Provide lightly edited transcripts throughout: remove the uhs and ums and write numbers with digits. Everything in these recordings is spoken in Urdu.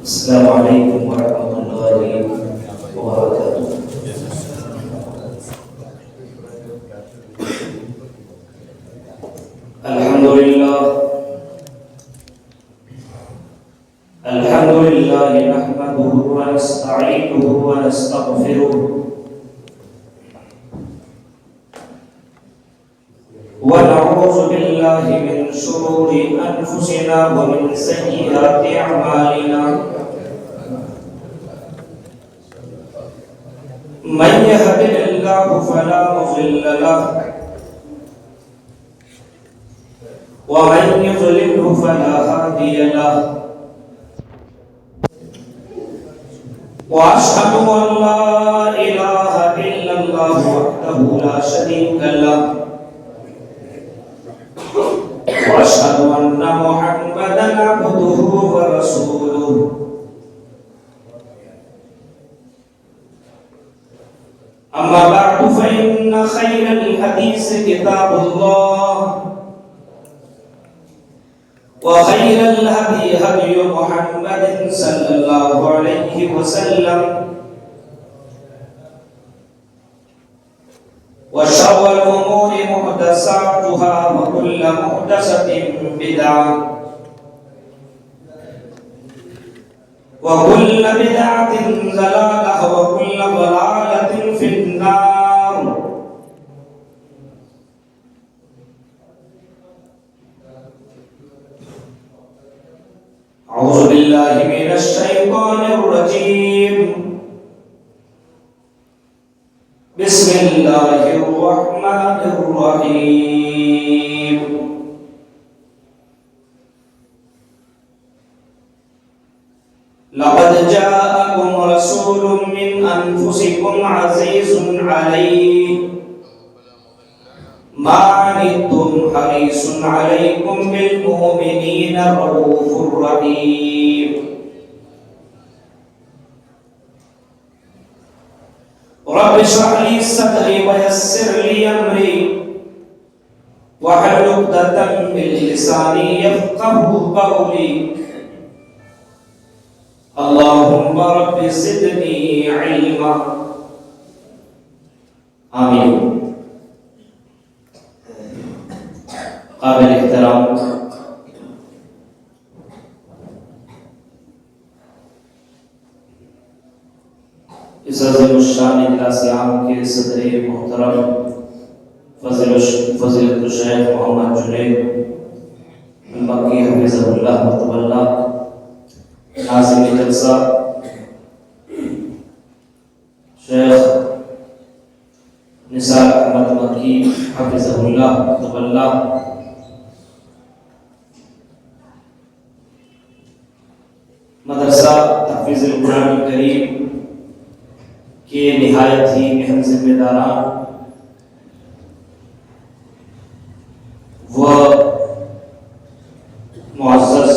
السلام علیکم ورحمۃ اللہ وبرکاتہ۔ الحمد للہ نحمده ونستعینه ونستغفره ونعوذ باللہ من شرور انفسنا ومن سیئات اعمالنا، من يهد الله فلا مضل له ومن يضلل فلا هادي له، واشهد ان لا اله الا الله وحده لا شريك له، واشهد ان محمدا عبده ورسوله، اما بعد فان خير الحديث كتاب الله، وخير الهدي هدي محمد صلى الله عليه وسلم، وشر الأمور محدثاتها وكل محدثة بدعة وكل بدعة ضلالة وكل ضلالة في النار۔ أعوذ بالله من الشيطان الرجيم، بسم الله الرحمن الرحيم۔ لقد جاءكم رسول من أنفسكم عزيز عليه ما عنتم حريص عليكم بالمؤمنين رؤوف رحيم۔ رب اشرح لي صدري ويسر لي امري واحلل عقدة من لساني يفقهوا قولي، اللهم رب زدني علما، آمین۔ قابل احترام اس عظیم الشان اجلاس عام کے صدر محترم فضیلت الشیخ محمد جنید مکی حفظہ اللہ وتولہ، ناظم جلسہ شیخ نثار احمد مکی حفظہ اللہ وتولہ، مدرسہ تحفیظ القرآن الکریم کے نہایت ہی اہم ذمہ داران و معزز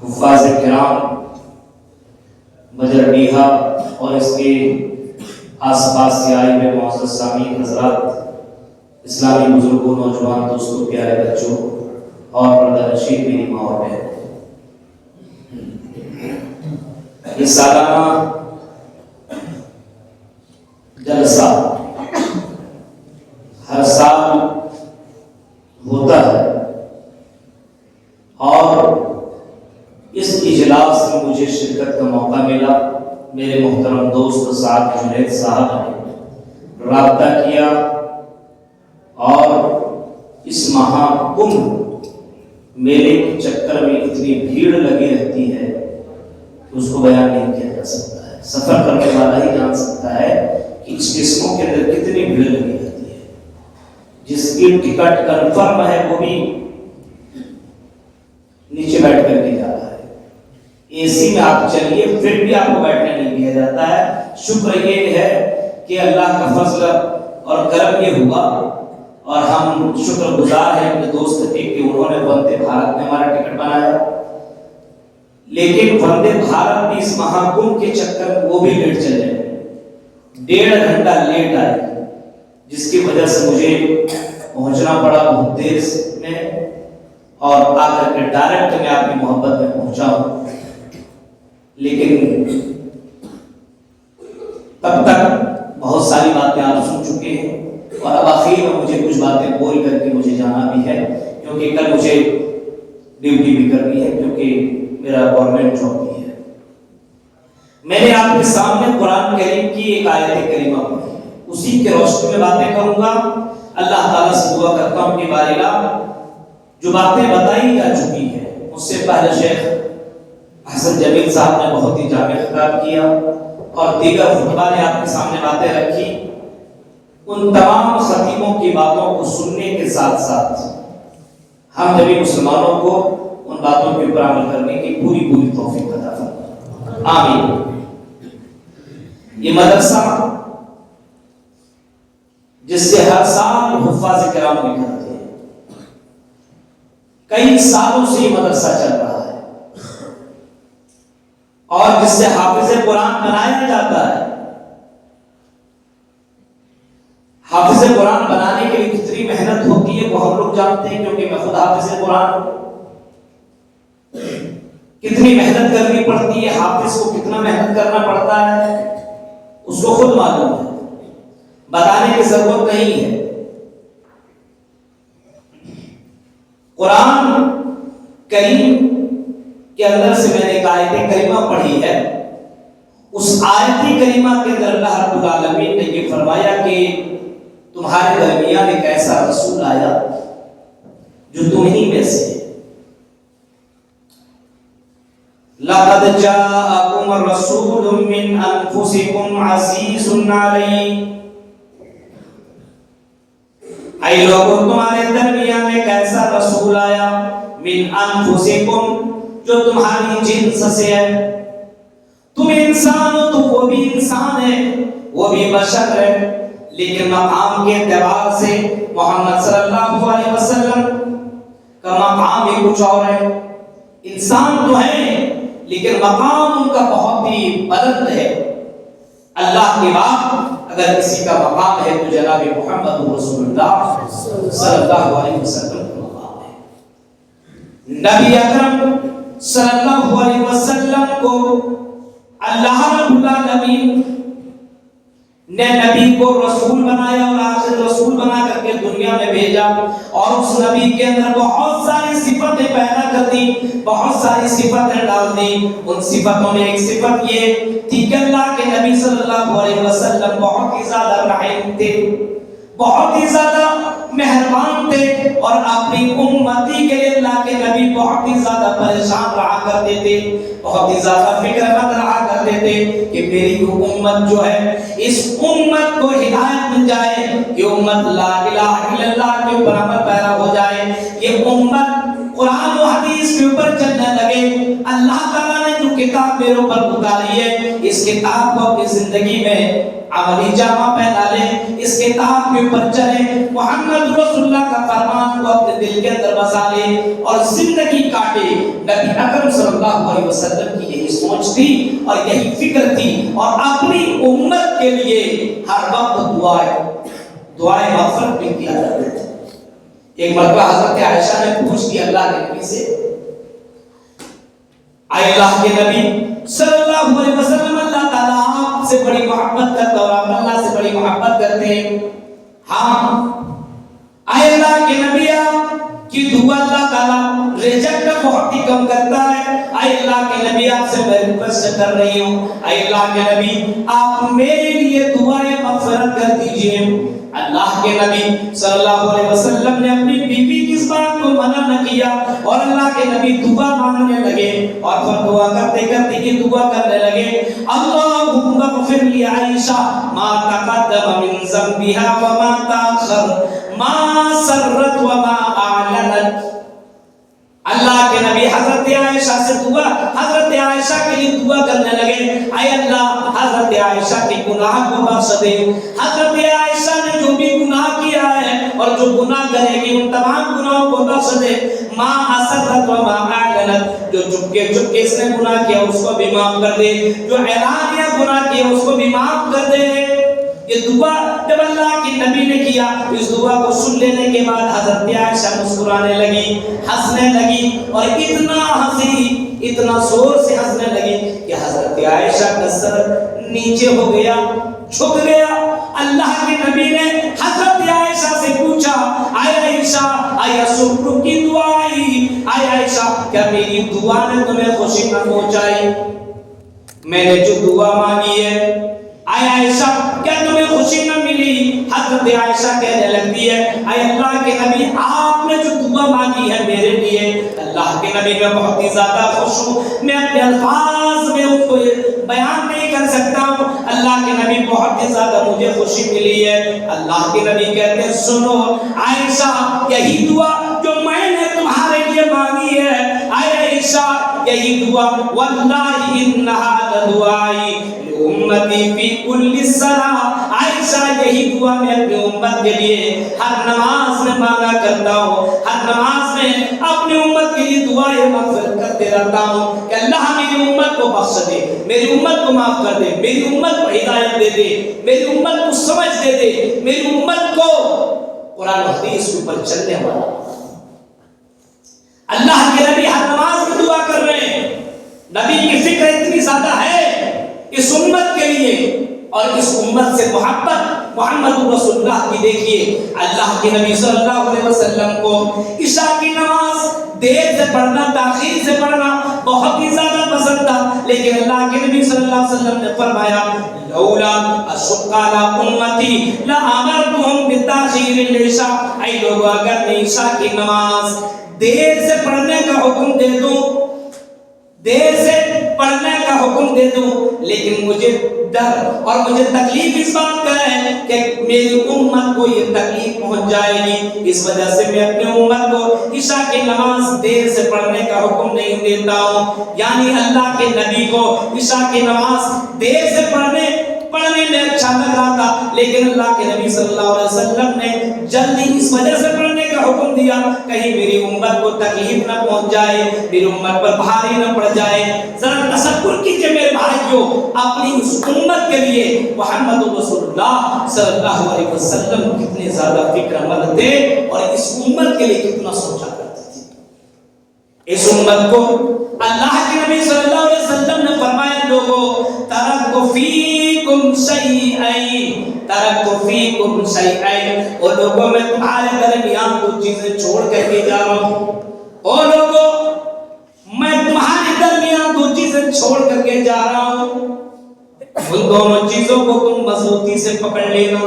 حفاظ کرام بجربیہا اور اس کے آس پاس سے آئے ہوئے معزز سامعین حضرات، اسلامی بزرگوں، نوجوان دوستوں، پیارے بچوں اور پردہ نشین میری ماں اور بہن، یہ سالانہ جلسہ ہر سال ہوتا ہے اور اس اجلاس میں مجھے شرکت کا موقع ملا۔ میرے محترم دوست سعد جنید صاحب نے رابطہ کیا اور اس مہا کمبھ میلے کے چکر میں اتنی بھیڑ لگی رہتی ہے کہ اس کو بیان نہیں کیا جا سکتا ہے۔ سفر کرنے والا ہی جان سکتا ہے کہ اس جسموں کے اندر کتنی بھیڑ لگی رہتی ہے۔ جس کی ٹکٹ کنفرم ہے وہ بھی نیچے بیٹھ کر کے جا رہا ہے، اے سی میں آپ چلیے پھر بھی آپ کو بیٹھنے نہیں دیا جاتا ہے۔ شکر یہ ہے کہ اللہ کا فضل اور کرم یہ ہوا اور ہم شکر گزار ہیں اپنے دوست کے کہ انہوں نے وندے بھارت میں ہمارا ٹکٹ بنایا، لیکن وندے بھارت بھی اس مہاکمبھ کے چکر میں وہ بھی لیٹ چلے، 1.5 گھنٹہ لیٹ آئے، جس کی وجہ سے مجھے پہنچنا پڑا بہت دیر میں اور آ کر کے ڈائریکٹ میں آپ کی محبت میں پہنچا ہوں، لیکن تب تک بہت ساری باتیں آپ سن چکے ہیں اور اب آخر میں مجھے کچھ باتیں بول کر کے مجھے جانا بھی ہے، کیونکہ کل مجھے ڈیوٹی بھی کرنی ہے، کیونکہ میرا گورنمنٹ جاب بھی ہے۔ میں نے آپ کے سامنے قرآن کریم کی ایک آیت کریمہ پڑھی، اسی کے روشنی میں باتیں کروں گا۔ اللہ تعالیٰ سے دعا کرتا ہوں کہ بارگاہ جو باتیں بتائی جا چکی ہیں، اس سے پہلے شیخ حسن جمیل صاحب نے بہت ہی جامع خطاب کیا اور دیگر خطبہ نے آپ کے سامنے باتیں رکھی، ان تمام خطیبوں کی باتوں کو سننے کے ساتھ ساتھ ہم جبھی مسلمانوں کو ان باتوں کے اوپر عمل کرنے کی پوری توفیق عطا فرمائے، آمین۔ یہ مدرسہ جس سے ہر سال حفاظ کرام نکلتے ہیں، کئی سالوں سے یہ مدرسہ چل رہا ہے، اور جس سے حافظ قرآن بنایا جاتا ہے۔ حافظ قرآن بنانے کے لیے کتنی محنت ہوتی ہے وہ ہم لوگ جانتے ہیں، کیونکہ میں خود حافظ قرآن ہوں۔ کتنی محنت کرنی پڑتی ہے، حافظ کو کتنا محنت کرنا پڑتا ہے، اس کو خود معلوم ہے، بتانے کی ضرورت نہیں ہے۔ قرآن کریم کے اندر سے میں نے ایک آیت کریمہ پڑھی ہے، اس آیت کریمہ کے اندر اللہ رب العالمین نے یہ فرمایا کہ تمہارے درمیان ایک ایسا رسول آیا جو تمہیں میں سے ہے۔ لَقَدْ جَاءَكُمْ رَسُولٌ مِّنْ أَنفُسِكُمْ عَزِيزٌ عَلَيْهِ، اے لوگوں تمہارے درمیان ایک ایسا رسول آیا، من انفسکم، جو تمہاری جنس سے ہے۔ تم انسان ہو تو وہ بھی انسان ہے، وہ بھی بشر ہے، لیکن مقام کے اعتبار سے محمد صلی اللہ علیہ وسلم کا مقام ہی کچھ اور ہے۔ انسان تو ہیں لیکن مقام ان کا بہت ہی بلند ہے۔ اللہ کے بعد اگر کسی کا مقام ہے تو جناب محمد رسول اللہ صلی اللہ علیہ وسلم کا مقام ہے۔ نبی اکرم صلی اللہ علیہ وسلم کو اللہ رب العالمین نے نبی کو رسول بنایا اور آخر رسول بنا کر کے دنیا میں بھیجا، اور اس نبی کے اندر بہت ساری صفتیں پیدا کر دی، بہت ساری صفتیں ڈال دی۔ ان صفتوں میں ایک صفت یہ تھی کہ اللہ کے نبی صلی اللہ علیہ وسلم بہت ہی زیادہ رحیم تھے، بہت ہی زیادہ مہربان تھے، اور اپنی امتی کے لیے اللہ کے نبی بہت ہی زیادہ پریشان رہا کرتے تھے، بہت ہی زیادہ فکر مند رہا کرتے تھے کہ میری امت جو ہے، اس امت کو ہدایت مل جائے، یہ امت لا الہ الا اللہ کے اوپر عمل پیرا ہو جائے، یہ امت قرآن و حدیث کے اوپر چلنے لگے۔ اللہ تعالیٰ نے جو کتاب میرے اوپر اتاری ہے، اس کتاب کو اپنی زندگی میں عملی جامہ پہنا لیں، اس کتاب کے اوپر چلیں، محمد رسول اللہ کا فرمان کو اپنے دل کے اندر بسا لیں اور زندگی کاٹے۔ نبی اکرم صلی اللہ علیہ وسلم کی یہی سوچ تھی اور یہی فکر تھی، اور اپنی امت کے لیے ہر وقت دعائیں مغفرت بھی کیا کرتے تھے۔ ایک مرتبہ حضرت عائشہ نے پوچھ دی اللہ کے نبی سے، اے اللہ کے نبی صلی اللہ علیہ وسلم، اللہ تعالیٰ آپ سے بڑی محبت کرتا اور آپ اللہ سے بڑی محبت کرتے ہیں، ہاں اے اللہ کے نبی آپ کی دعا اللہ تعالیٰ ریجیکٹ بہت ہی کم کرتا ہے، اے اللہ کے نبی آپ سے میں ریکویسٹ کر رہی ہوں، اے اللہ کے نبی آپ میرے لیے دعائیں مغفرت کر دیجئے۔ اللہ کے نبی صلی اللہ علیہ وسلم نے اپنی بیوی کی اس بات کو منع نہ کیا، اور اللہ کے نبی دعا مانگنے لگے، اور پھر دعا کرتے کرتے یہ دعا کرنے لگے، اللہم اغفر لی عائشہ ما تقدم من ذنبها وما تاخر، ما سرت وما اعلنت۔ اللہ کے نبی حضرت عائشہ سے دعا، حضرت عائشہ کے لیے دعا کرنے لگے، اے اللہ حضرت عائشہ کے گناہ کو بخش دے، حضرت عائشہ نے جو بھی گناہ کیا ہے اور جو گناہ کرے گی ان تمام گناہوں کو بخش دے، ما اسرت و ما اعلنت، جو چپکے چپکے اس نے گناہ کیا اس کو بھی معاف کر دے، جو اعلانیہ گناہ کیا اس کو بھی معاف کر دے۔ یہ دعا جب اللہ کے نبی نے کیا، اس دعا کو سن لینے کے بعد حضرت عائشہ مسکرانے لگی، ہنسنے لگی، اور اتنا ہنسی، اتنا زور سے ہنسنے لگی کہ حضرت عائشہ کا سر نیچے ہو گیا، جھک گیا۔ اللہ کے نبی نے حضرت عائشہ سے پوچھا، اے عائشہ آیا شکر کی دعا آئی؟ اے عائشہ کیا میری دعا نے تمہیں خوشی نہ پہنچائی؟ میں نے جو دعا مانگی ہے، اے عائشہ کیا تمہیں خوشی نہ ملی؟ حضرت عائشہ کہنے لگتی ہے، اے اللہ کے نبی آپ نے جو دعا مانگی ہے میرے لیے، اللہ کے نبی میں بہت ہی زیادہ خوش ہوں، میں اپنے الفاظ میں اس کو بیان نہیں کر سکتا ہوں، اللہ کے نبی بہت ہی زیادہ مجھے خوشی ملی ہے۔ اللہ کے نبی کہتے ہیں سنو عائشہ، یہی دعا جو میں نے تمہارے لیے مانگی ہے، اے عائشہ یہی دعا واللہ انہا لدعائی امتی فی کل صلاۃ، عائشہ یہی دعا میں اپنی امت کے لیے ہر نماز میں مانگا کرتا ہوں، ہر نماز میں اپنی امت کے لیے دعائیں مغفرت کرتے رہتا ہوں کہ اللہ میری امت کو بخش دے، میری امت کو معاف کر دے، میری امت کو ہدایت دے دے، میری امت کو سمجھ دے دے، میری امت کو قرآن و حدیث کے اوپر چلنے والا۔ اللہ کے نبی ہر نماز میں دعا کر رہے ہیں، نبی کی فکر اتنی زیادہ ہے اس امت کے لیے، اور اس امت سے محبت محمد رسول اللہ کی۔ دیکھیے اللہ کے نبی صلی اللہ علیہ وسلم کو عشاء کی نماز دیر سے پڑھنا، تاخیر سے پڑھنا بہت ہی زیادہ پسند تھا، لیکن اللہ کے نبی صلی اللہ علیہ وسلم نے فرمایا لولا اشق علی امتی لامرتهم بتاخیر العشاء، اے لوگوں اگر میں عشاء کی نماز دیر سے پڑھنے کا حکم دے دوں، دیر سے پڑھنے کا حکم دے دوں، لیکن مجھے ڈر اور مجھے تکلیف اس بات کا ہے کہ میری امت کو یہ تکلیف پہنچ جائے گی، اس وجہ سے میں اپنی امت کو عشاء کی نماز دیر سے پڑھنے کا حکم نہیں دیتا ہوں۔ یعنی اللہ کے نبی کو عشاء کی نماز دیر سے پڑھنے میں اچھا لگ رہا تھا، لیکن اللہ کے نبی صلی اللہ علیہ وسلم نے جلدی اس وجہ سے پڑھنے کا حکم دیا کہیں میری امت کو تکلیف نہ پہنچ جائے، میری امت پر بھاری نہ پڑ جائے۔ ذرا تصور کیجئے میرے بھائیوں، اپنی اس امت کے لیے محمد رسول اللہ صلی اللہ علیہ وسلم کتنے زیادہ فکر مند تھے اور اس امت کے لیے کتنا سوچا کرتے تھے۔ اس امت کو اللہ کے نبی صلی اللہ علیہ وسلم نے فرمایا لوگوں ترکت فیکم شیئین، ترکت فیکم شیئین، اور لوگوں میں تمہارے درمیان دو چیزیں چھوڑ کر کے جا رہا ہوں، اور لوگوں میں تمہارے درمیان دو چیزیں چھوڑ کر کے جا رہا ہوں، ان دونوں چیزوں کو تم مضبوطی سے پکڑ لینا۔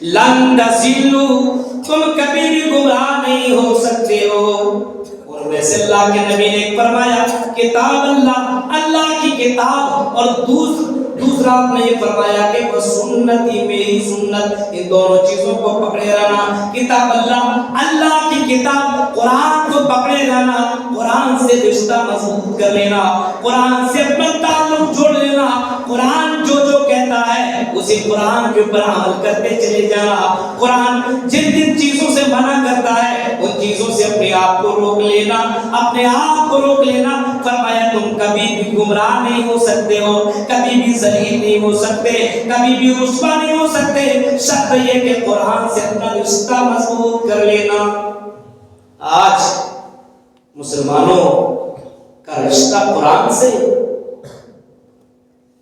لن تضلوا، تم کبھی بھی گمراہ نہیں ہو سکتے ہو۔ اور ویسے اللہ کے نبی نے فرمایا کتاب اللہ، اللہ کی کتاب، اور دوسرا آپ نے یہ فرمایا کہ وہ سنتی، میری سنت، ان دونوں چیزوں کو پکڑے رہنا۔ کتاب اللہ، اللہ کی کتاب، قرآن کو پکڑے رہنا، قرآن سے رشتہ مضبوط کر لینا، قرآن سے اپنا تعلق جوڑ لینا، قرآن جو جو کہتا ہے اسی قرآن کے اوپر عمل کرتے چلے جانا، قرآن جن جن چیزوں سے منع کرتا ہے ان چیزوں سے اپنے آپ کو روک لینا، اپنے آپ کو روک لینا۔ فرمایا تم کبھی بھی گمراہ نہیں ہو سکتے ہو، کبھی بھی ذلیل نہیں ہو سکتے، کبھی بھی رسوا نہیں ہو سکتے، شرط یہ کہ قرآن سے اپنا رشتہ مضبوط کر لینا۔ آج مسلمانوں کا رشتہ قرآن سے،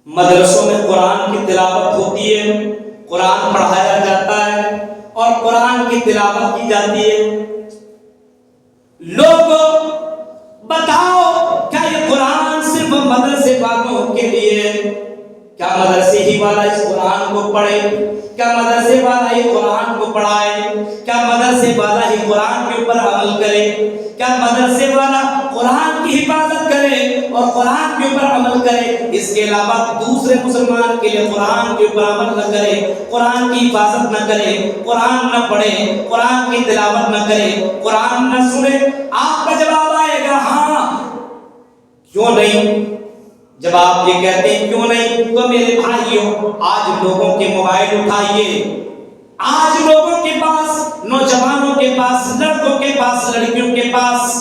مدرسوں میں قرآن کی تلاوت ہوتی ہے، قرآن پڑھایا جاتا ہے اور قرآن کی تلاوت کی جاتی ہے۔ لوگوں بتاؤ کیا یہ قرآن صرف مدرسے والوں کے لیے؟ کیا مدرسے ہی والا اس قرآن کو پڑھے؟ کیا مدرسے والا ہی قرآن کو پڑھائے؟ کیا مدرسے والا ہی قرآن کے اوپر عمل کرے؟ کیا مدرسے والا قرآن کی حفاظت کرے اور قرآن کے اوپر عمل کرے، اس کے علاوہ دوسرے مسلمان کے لیے قرآن کے اوپر عمل نہ کرے، قرآن کی حفاظت نہ کرے، قرآن نہ پڑھے، قرآن کی تلاوت نہ کرے، قرآن نہ سنے؟ آپ کا جواب آئے گا ہاں، کیوں نہیں؟ جب آپ یہ کہتے ہیں کیوں نہیں، تو میرے بھائیوں آج لوگوں کے موبائل اٹھائیے، آج لوگوں کے پاس، نوجوانوں کے پاس، لڑکوں کے پاس، لڑکیوں کے پاس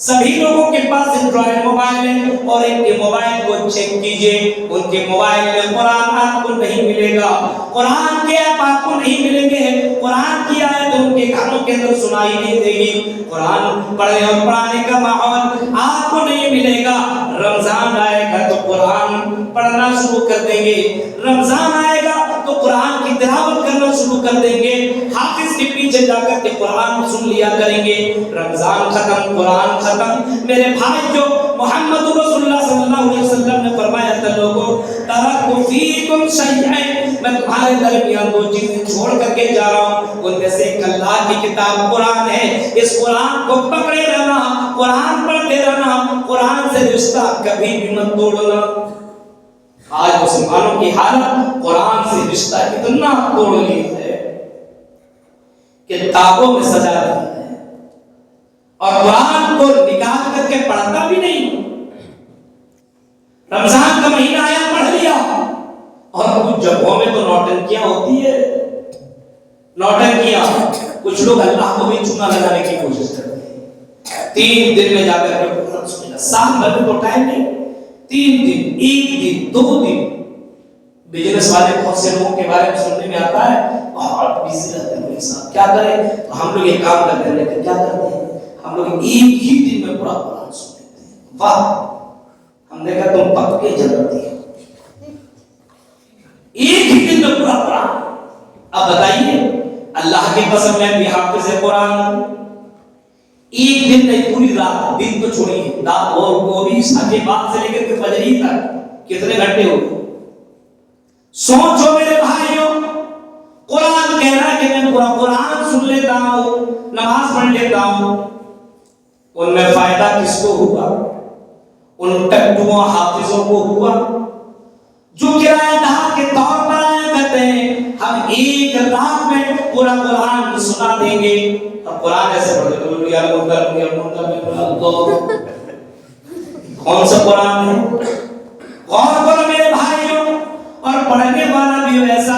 سبھی لوگوں کے پاس اینڈرائڈ موبائل ہے اور ان کے موبائل کو چیک کیجئے، ان کے موبائل میں قرآن آپ کو نہیں ملے گا، قرآن کے ایپ آپ کو نہیں ملیں گے، قرآن کی آیت ان کے کانوں کے اندر سنائی نہیں دے گی، قرآن پڑھنے اور پڑھانے کا ماحول آپ کو نہیں ملے گا۔ رمضان آئے گا تو قرآن پڑھنا شروع کر دیں گے، رمضان آئے گا تو قرآن کی تلاوت کرنا شروع کر دیں گے، حافظ کے پیچھے جا کر کے قرآن سن لیا کریں گے۔ رمضان ختم، قرآن ختم۔ میرے بھائی جو محمد رسول اللہ صلی اللہ علیہ وسلم نے فرمایا تھا، لوگوں ترکت فیکم شیئین، میں تمہارے درمیان دو چیزیں چھوڑ کر کے جا رہا ہوں، ان میں سے ایک اللہ کی کتاب قرآن ہے، اس قرآن کو پکڑے رہنا، قرآن پڑھتے رہنا، قرآن سے رشتہ کبھی بھی مت توڑنا۔ آج مسلمانوں کی حالت قرآن سے رشتہ اتنا توڑ لی ہے کہ کتابوں میں سجا رہی ہے اور قرآن کو نکال کر کے پڑھتا بھی نہیں۔ رمضان کا مہینہ آیا، پڑھ لیا، اور کچھ جگہوں میں تو نوٹنکیاں ہوتی ہے، نوٹنکیاں۔ کچھ لوگ اللہ کو بھی چونا لگانے کی کوشش کرتے ہیں، 3 دن میں جا کر کے قرآن سنے گا، سال بھر میں تو ٹائم نہیں، 3 دن، 1 دن، 2 دن۔ بزنس والے بہت سے لوگوں کے بارے میں سننے میں آتا ہے بہت بزی رہتے ہیں میرے ساتھ، کیا کریں؟ تو ہم لوگ یہ کام کرتے ہیں، لیکن کیا کرتے ہیں ہم لوگ ایک ہی دن میں پورا قرآن سن لیتے ہیں۔ واہ، ہم نے کہا تم پکے جنتی ہو، ایک ہی دن میں پورا قرآن۔ اب بتائیے، اللہ کے قسم میں بھی حافظ قرآن، ایک دن نہیں پوری رات، دن تو چھوڑیے، رات اور وہ بھی عشاء کے بعد سے لے کر کے فجر تک کتنے گھنٹے ہو گئے؟ سوچو میرے بھائیوں، قرآن کہہ رہا ہے کہ میں پورا قرآن سن لیتا ہوں، نماز پڑھ لیتا ہوں، ان میں فائدہ کس کو ہوا؟ ان ٹٹوؤں حافظوں کو ہوا جو کرایہ دار کے طور پر آیا کرتے ہیں، ہم ایک رات میں پورا قرآن سنا دیں گے۔ اب قرآن ایسے پڑھتے کون سا قرآن ہے؟ غور کرو میرے بھائیوں، اور پڑھنے والا بھی ویسا،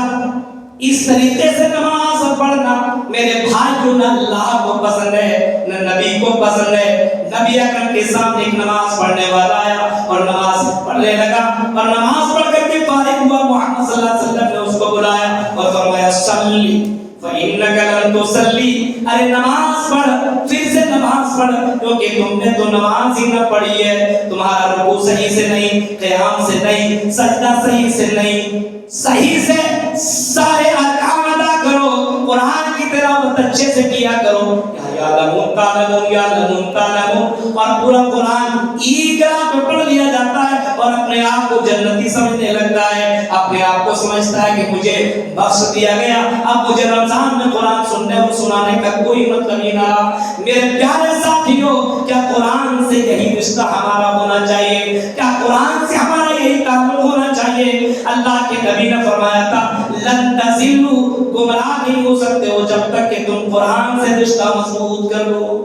اس طریقے سے نماز پڑھنا میرے بھائی جو نہ اللہ کو پسند ہے نہ نبی کو پسند ہے۔ نبی اکرم کے سامنے ایک نماز پڑھنے والا آیا اور نماز پڑھنے لگا، اور نماز پڑھ کر کے فارغ ہوا، محمد صلی اللہ علیہ وسلم نے اس کو بلایا اور فرمایا صلی فإنك لن تصلي، ارے نماز پڑھ، پھر سے نماز پڑھ، کیونکہ تم نے تو نماز ہی نہ پڑھی ہے، تمہارا رکوع صحیح سے نہیں، قیام سے نہیں، سجدہ صحیح سے نہیں، صحیح سے سارے ارکان ادا کرو، قرآن کی تلاوت اچھے سے کیا کرو، یا لمون تعلمون یا لمون تعلمون، اور پورا قرآن ایک رات میں پڑھ لیا جاتا ہے اور اپنے آپ کو جنتی سمجھنے لگتا ہے، اپنے آپ کو سمجھتا ہے کہ مجھے بخش دیا گیا، اب مجھے رمضان میں قرآن سننے اور سنانے کا کوئی مطلب ہی نہ رہا۔ میرے پیارے ساتھیوں، کیا قرآن سے یہی رشتہ ہمارا ہونا چاہیے؟ کیا قرآن سے ہمارا یہی تعلق ہونا چاہیے؟ اللہ کے نبی نے فرمایا تھا لن تضلوا، گمراہ نہیں ہو سکتے ہو جب تک کہ تم قرآن سے رشتہ مضبوط کر لو۔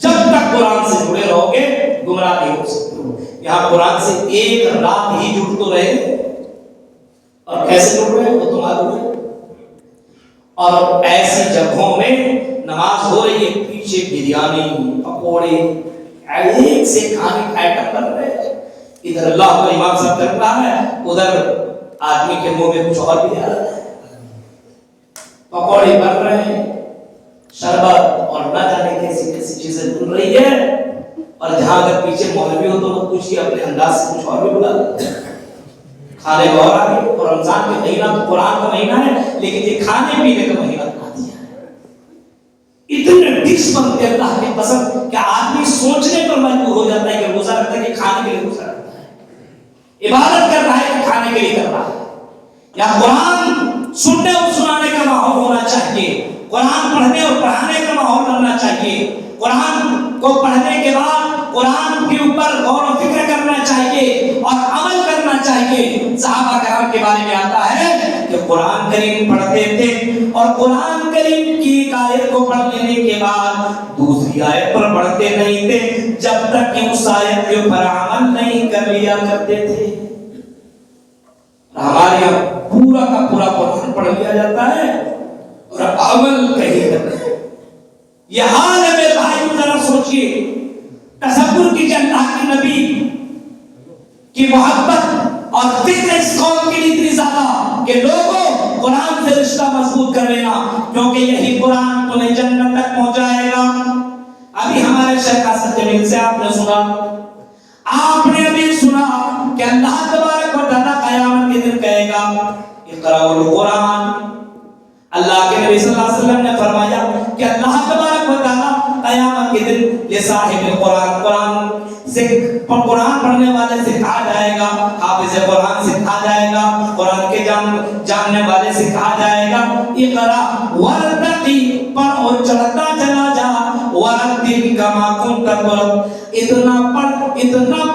جب تک قرآن سے جڑے رہو گے گمراہ نہیں ہو سکتے ہو۔ یہاں قرآن سے ایک رات ہی جڑ تو رہے، اور کیسے جڑ رہے وہ تو معلوم ہے۔ اور ایسی جگہوں میں نماز ہو رہی ہے، پیچھے بریانی، پکوڑے، ایک سے کھانے کا آئٹم بن رہے ہیں، ادھر اللہ کا امام صاحب کر رہا ہے، ادھر آدمی کے منہ میں کچھ اور بھی آ رہا ہے، پکوڑے بن رہے ہیں، شربت اور نہ جانے کیسی کیسی چیزیں بن رہی ہے، اور جہاں اگر پیچھے مولوی ہو تو وہ کچھ ہی اپنے انداز سے کچھ اور بھی بلا دیتے ہیں۔ کھانے کو اور آگے، اور رمضان کا مہینہ تو قرآن کا مہینہ ہے، لیکن یہ کھانے پینے کا مہینہ بنا دیا ہے۔ اتنے ڈش بنتے ہیں اللہ کے قسم کہ آدمی سوچنے پر مجبور ہو جاتا ہے کہ روزہ رکھتا ہے کہ کھانے کے لیے روزہ رکھتا ہے، عبادت کر رہا ہے کہ کھانے کے لیے کر رہا ہے۔ یا قرآن سننے اور سنانے کا ماحول ہونا چاہیے، قرآن پڑھنے اور پڑھانے کا ماحول بننا چاہیے، قرآن کو پڑھنے کے بعد قرآن کے اوپر غور و فکر کرنا چاہیے اور عمل کرنا چاہیے۔ صحابہ کرام کے بارے میں آتا ہے کہ قرآن کریم پڑھتے تھے اور قرآن کریم کی ایک آیت کو پڑھ لینے کے بعد دوسری آیت پر پڑھتے نہیں تھے جب تک کہ اس آیت کے اوپر عمل نہیں کر لیا کرتے تھے۔ ہمارے یہاں پورا کا پورا قرآن پڑھ لیا جاتا ہے اور عمل کہیں کرتے ہیں۔ یہ حال ہے میرے بھائی، ذرا سوچئے، محبت اور فکر اس قوم کے لیے اتنی زیادہ کہ لوگوں قرآن سے رشتہ مضبوط کر لینا، کیونکہ یہی قرآن تمہیں جنت تک پہنچائے گا۔ ابھی ہمارے شیخ حسن جمیل سے آپ نے سنا کہ اللہ تبارک و تعالیٰ قیامت کے دن کہے گا اقرأوا القرآن۔ اللہ کے نبی صلی اللہ علیہ وسلم نے فرمایا کہ اللہ تبارک و تعالیٰ قیامت کے دن لصاحب القرآن، قرآن پڑھنے والے سے کہا جائے گا، حافظ قرآن سے کہا جائے گا، قرآن کے جاننے والے سے کہا جائے گا اقرأ ورتقی، پڑھ اور چڑھتا چلا جا، ورتل کما کنت ترتل، اتنا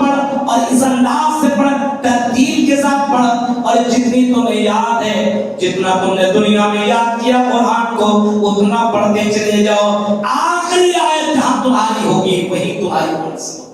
پڑھ اور اس انداز سے پڑھ، ترتیل کے ساتھ پڑھ، اور جتنی تمہیں یاد ہے، جتنا تم نے دنیا میں یاد کیا قرآن کو، اتنا پڑھتے چلے جاؤ، آخری آیت جہاں تمہاری ہوگی وہی تمہاری منزل ہوگی۔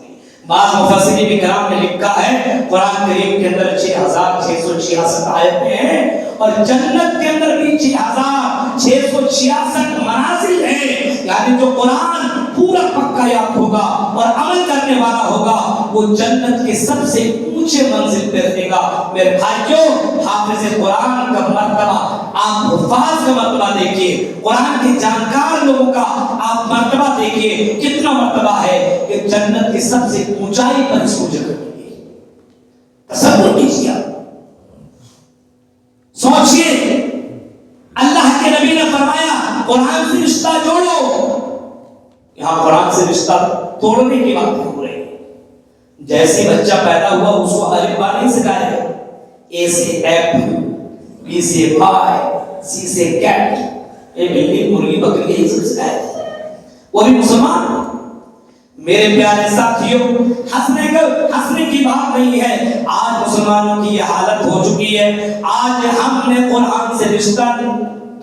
بعض مفسرین کرام نے لکھا ہے قرآن کریم کے اندر 6666 آیتیں ہیں، اور جنت کے اندر بھی 6666 منازل ہیں، یعنی جو قرآن پورا پکا یاد ہوگا اور عمل کرنے والا ہوگا وہ جنت کے سب سے اونچے منزل پہ رہے گا۔ میرے بھائیوں، حافظ قرآن کا مرتبہ، آپ حفاظ کا مرتبہ دیکھیے، قرآن کے جانکار لوگوں کا آپ مرتبہ دیکھیے کتنا مرتبہ ہے کہ جنت کے سب سے اونچائی پر اس کو جگہ ملے گی۔ تصور کیجیے، سوچئے، اللہ کے نبی نے فرمایا قرآن سے رشتہ جوڑو، یہاں قرآن سے رشتہ توڑنے کی بات ہو رہی ہے۔ جیسے بچہ پیدا ہوا اس کو الف با نہیں سکھایا گیا، اے سے ایپل، بی سے بائی، سی سے کیٹ، اے بلی مرغی بکری یہی سب سکھایا گیا، وہ بھی مسلمان۔ میرے پیارے ساتھیوں، ہنسنے کی بات نہیں ہے، آج مسلمانوں کی یہ حالت ہو چکی ہے، آج ہم نے قرآن سے رشتہ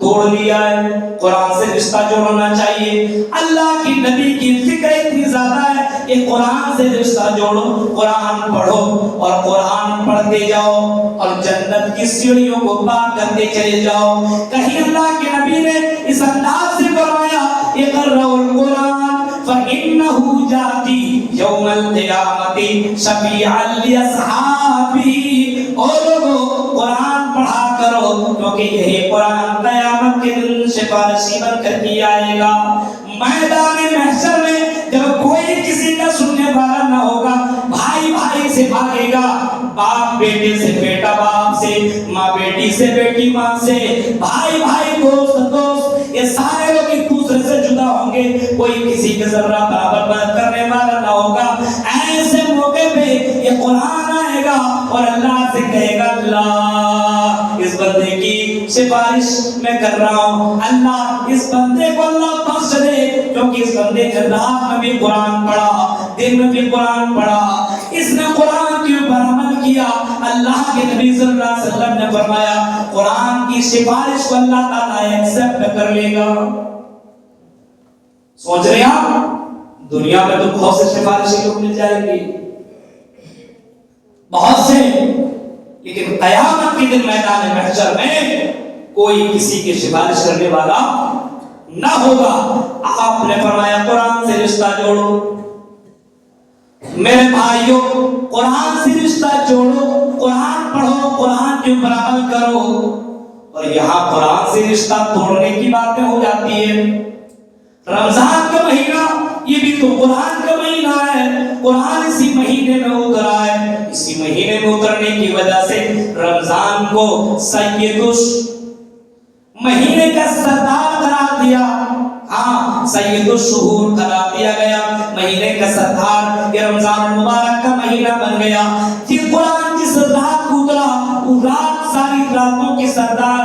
توڑ لیا ہے۔ قرآن سے رشتہ جوڑنا چاہیے، اللہ کی نبی کی فکر اتنی زیادہ ہے کہ قرآن سے رشتہ جوڑو، قرآن پڑھو اور قرآن پڑھتے جاؤ اور جنت کی سیڑھیوں کو پار کرتے چلے جاؤ۔ کہیں اللہ کے نبی نے اس انداز سے فرمایا اقرأوا القرآن فإنه يأتي يوم القيامة شفيعا لأصحابه، اور لوگوں قرآن پڑھا کرو کیونکہ یہی قرآن قیامت کے دن سفارشی بن کر کے آئے گا۔ میدان محشر میں جب کوئی کسی کا سننے والا نہ ہوگا، بھائی بھائی سے بھاگے گا، باپ بیٹے سے، بیٹا باپ سے، ماں بیٹی سے، بیٹی ماں سے، بھائی بھائی، دوست دوست، یہ سارے لوگ ایک دوسرے سے جدا ہوں گے، کوئی کسی کے ذرہ برابر مدد کرنے والا نہ ہوگا۔ ایسے موقع پہ یہ قرآن آئے گا اور اللہ سے کہے گا اللہ اس بندے کی سفارش میں کر رہا ہوں، اللہ اس بندے کو اللہ بخش دے، کیونکہ اس بندے نے رات میں بھی قرآن پڑھا، دن میں بھی قرآن پڑھا، اس نے قرآن کے اوپر عمل کیا۔ اللہ کے نبی صلی اللہ علیہ وسلم نے فرمایا قرآن کی سفارش کو اللہ تعالیٰ ایکسپٹ کر لے گا۔ سوچ رہے ہیں آپ، دنیا میں تو بہت سے سفارشی لوگ مل جائیں گے، بہت سے، لیکن قیامت کے دن میدان محشر میں کوئی کسی کی سفارش کرنے والا نہ ہوگا۔ آپ نے فرمایا قرآن سے رشتہ جوڑو۔ میرے بھائیوں، قرآن سے رشتہ جوڑو، قرآن پڑھو، قرآن کے اوپر عمل کرو، اور یہاں قرآن سے رشتہ توڑنے کی باتیں ہو جاتی ہے۔ رمضان کا مہینہ یہ بھی تو قرآن کا مہینہ ہے، قرآن اسی مہینے میں اترا ہے، اسی مہینے میں اترنے کی وجہ سے رمضان کو سید مہینے کا سردار قرار دیا، ہاں سید الشہور قرار دیا گیا، مہینے کا سردار، یہ رمضان المبارک کا مہینہ بن گیا۔ پھر قرآن جس رات کو اترا وہ رات ساری راتوں کی سردار،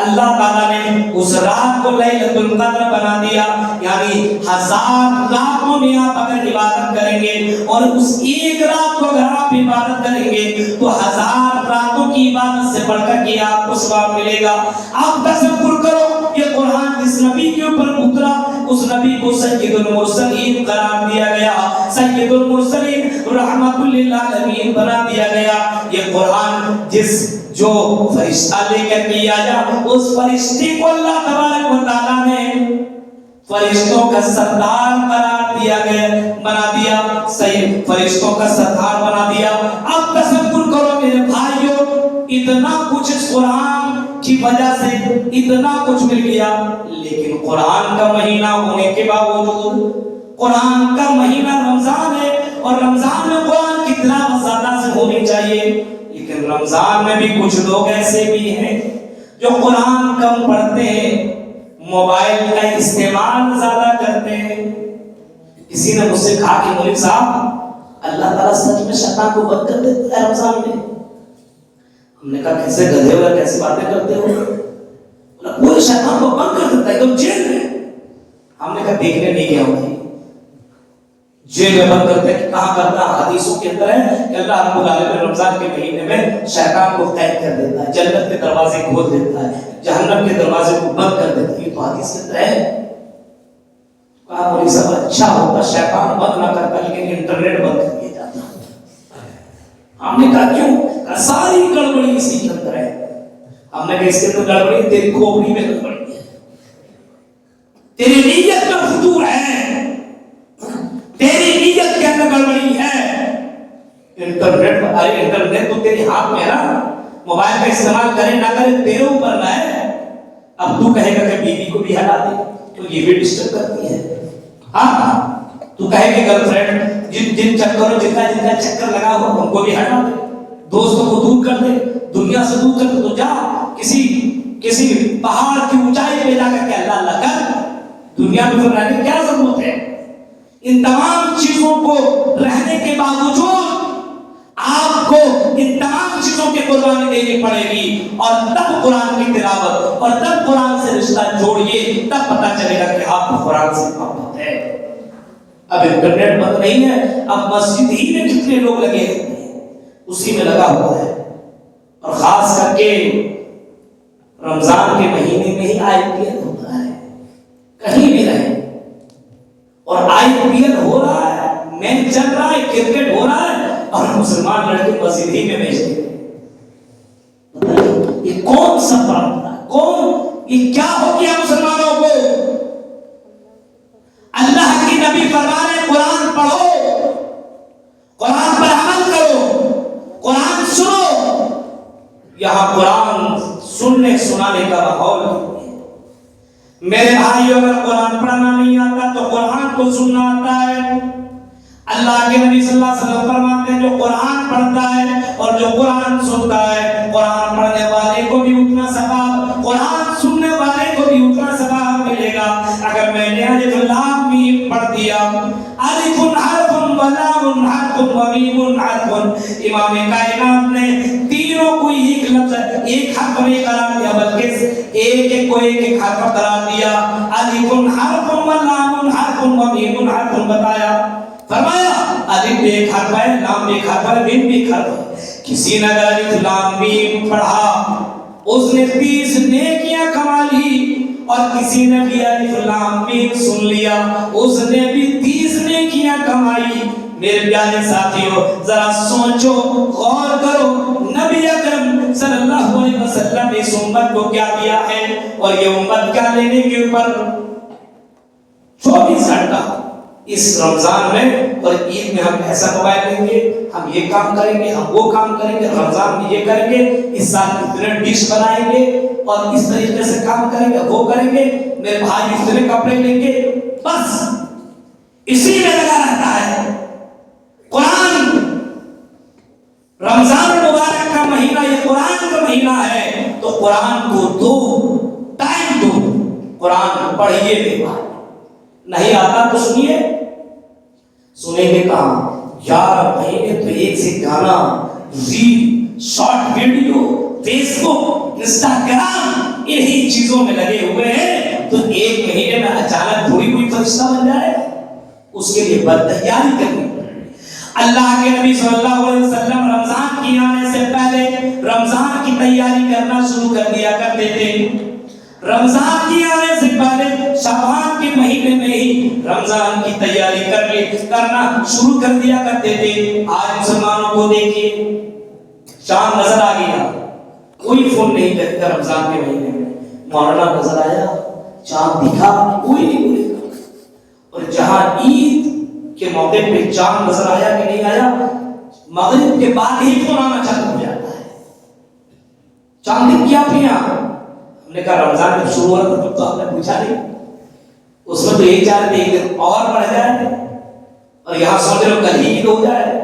اللہ تعالیٰ نے اس رات کو لیلۃ القدر بنا دیا، یعنی 1000 راتوں میں آپ اگر عبادت کریں گے اور اس ایک رات کو اگر آپ عبادت کریں گے تو 1000 راتوں کی عبادت سے بڑھ کر کے آپ کو ثواب ملے گا۔ آپ تصور کرو یہ قرآن جس نبی کے اوپر اترا اس نبی کو سید المرسلین قرار دیا گیا، سید المرسلین رحمت للعالمین بنا دیا گیا۔ یہ قرآن جو فرشتہ لے کر کے آیا، اس فرشتے کو اللہ تبارک و تعالیٰ نے فرشتوں کا سردار بنا دیا صحیح، فرشتوں کا سردار بنا دیا۔ اب تصور کرو میرے بھائیوں، اتنا کچھ اس قرآن کی وجہ سے اتنا کچھ مل گیا، لیکن قرآن کا مہینہ ہونے کے باوجود، قرآن کا مہینہ رمضان ہے اور رمضان میں قرآن کی تلاوت زیادہ سے ہونی چاہیے، لیکن رمضان میں بھی کچھ لوگ ایسے بھی ہیں جو قرآن کم پڑھتے ہیں، موبائل کا استعمال زیادہ کرتے ہیں۔ کسی نے مجھ سے کہا کہ مولوی صاحب اللہ تعالیٰ سچ میں شیطان کو بند کر دیتا ہے رمضان میں؟ ہم نے کہا کیسے گدھے ہو، کیسی باتیں کرتے ہو؟ پورے شیطان کو بند کر دیتا ہے، تو جیل میں۔ ہم نے کہا دیکھنے نہیں گیا ہوں، جیل میں بند کرتے ہیں، کہاں کرتا ہے؟ حدیثوں کے اندر ہے کہ اللہ رب العالمین رمضان کے مہینے میں شیطان کو قید کر دیتا ہے، جنت کے دروازے کھول دیتا ہے، جہنم کے دروازے کو بند کر دیتا ہے۔ یہ تو حدیث کے اندر ہے۔ کہا مولوی صاحب اچھا ہوتا شیطان بند نہ کرتا، لیکن انٹرنیٹ بند کر دیا جاتا۔ ہم نے کہا کیوں؟ کہا ساری گڑبڑی اسی کے اندر ہے۔ ہم نے کہا اس کے اندر گڑبڑی تیری کھوپڑی میں گڑبڑی ہے، تیری نیت میں فتور ہے، تیری نیت کے اندر گڑبڑی ہے۔ انٹرنیٹ تو تیرے ہاتھ میں ہے نا، موبائل کا استعمال کرے نہ کرے تیرے اوپر نہ ہے۔ اب تو کہے گا کہ بیوی کو بھی ہٹا دے تو یہ بھی ڈسٹرب کرتی ہے، ہاں تو کہے کہ گرل فرینڈ جن چکروں جن کا چکر لگا ہوا ان کو بھی ہٹا دے، دوستوں کو دور کر دے، دنیا سے دور کر دے، تو جا کسی پہاڑ کی اونچائی پہ جا کر کے اللہ اللہ کر، دنیا میں پھر رہنے کی کیا ضرورت ہے؟ ان تمام چیزوں کو رہنے کے باوجود آپ کو ان تمام چیزوں کی قربانی دینی پڑے گی، اور تب قرآن کی تلاوت اور تب قرآن سے رشتہ جوڑیے، تب پتہ چلے گا کہ آپ کو قرآن سے محبت ہے۔ اب انٹرنیٹ بند نہیں ہے، اب مسجد ہی میں کتنے لوگ لگے ہوتے ہیں، اسی میں لگا ہوا ہے، اور خاص کر کے رمضان کے مہینے میں ہی IPL ہوتا ہے، کہیں بھی رہے، اور IPL ہو رہا ہے، میچ چل رہا ہے، کرکٹ ہو رہا ہے، اور مسلمان لڑکے مسجد ہی میں بیچتے ہیں۔ یہ کون سا پرمپرا، یہ کیا ہو گیا مسلمانوں کو؟ اللہ کی نبی فرما رہے قرآن پڑھو، قرآن پر عمل کرو، قرآن سنو۔ یہاں قرآن سننے سنانے کا ماحول ہے۔ میرے بھائیوں اگر قرآن پڑھنا نہیں آتا تو قرآن کو سننا آتا ہے۔ اللہ کے نبی صلی اللہ علیہ وسلم فرماتے ہیں جو قرآن پڑھتا ہے اور جو قرآن سنتا ہے، قرآن پڑھنے والے کو بھی اتنا ثواب، قرآن سننے والے کو بھی اتنا ثواب ملے گا۔ اگر میں نے الف لام میم پڑھ دیا، الف حرف و لام حرف و میم حرف، امام کائنات نے تینوں کو ایک لفظ ایک حرف میں قرار دیا، بلکہ ایک کو ایک حرف قرار دیا، الف حرف و لام حرف و میم حرف بتایا، فرمایا الف بھی ایک حرف ہے، لام بھی ایک حرف ہے، میم بھی ایک حرف ہے۔ کسی نے اگر الف لام میم پڑھا اس نے 30 نیکیاں کما لی، اور کسی نے بھی الف لام میم سن لیا اس نے بھی 30 نیکیاں کمائی۔ میرے پیارے ساتھیوں ذرا سوچو، غور کرو، نبی اکرم صلی اللہ علیہ وسلم نے اس امت کو کیا دیا ہے، اور یہ امت کیا لینے کے اوپر 24 گھنٹہ اس رمضان میں اور عید میں ہم ایسا موبائل لیں گے، ہم یہ کام کریں گے، ہم وہ کام کریں گے، رمضان میں یہ کریں گے، اس سال اتنے ڈش بنائیں گے اور اس طریقے سے کام کریں گے، وہ کریں گے، میرے بھائی اتنے کپڑے لیں گے، بس اسی میں لگا رہتا ہے۔ قرآن رمضان مبارک کا مہینہ یہ قرآن کا مہینہ ہے، تو قرآن کو دو، ٹائم دو، قرآن پڑھیے بھی، نہیں آتا تو سنیے، سنیں گے کہاں؟ 11 مہینے تو ایک سے گانا، ریل، شارٹ ویڈیو، فیس بک، انسٹاگرام، انہی چیزوں میں لگے ہوئے ہیں، تو ایک مہینے میں اچانک تھوڑی کوئی فرشتہ بن جائے، اس کے لیے بدتیاری کرنی پڑے۔ اللہ کے نبی صلی اللہ علیہ وسلم رمضان کی آنے سے پہلے رمضان کی تیاری کرنا شروع کر دیا کرتے تھے۔ رمضان کی آنے سے پہلے شعبان کے مہینے میں ہی رمضان کی تیاری کرنا شروع کر دیا کرتے تھے۔ آج مسلمانوں کو دیکھیے، چاند نظر آ گیا، کوئی فون نہیں کرتا رمضان کے مہینے میں، مولانا نظر آیا، چاند دکھا، کوئی نہیں بولے گا۔ اور جہاں عید کے موقع پہ چاند نظر آیا کہ نہیں آیا، مغرب کے بعد ہی فون آنا چالو ہو جاتا ہے، چاند کیا پیا؟ ہم نے کہا رمضان جب شروع ہوا تھا تو آپ نے پوچھا نہیں، اس میں تو یہی چاہ رہے تھے ایک اور بڑھ جائے، اور یہاں سوچ رہے ہو کل ہی عید ہو جائے۔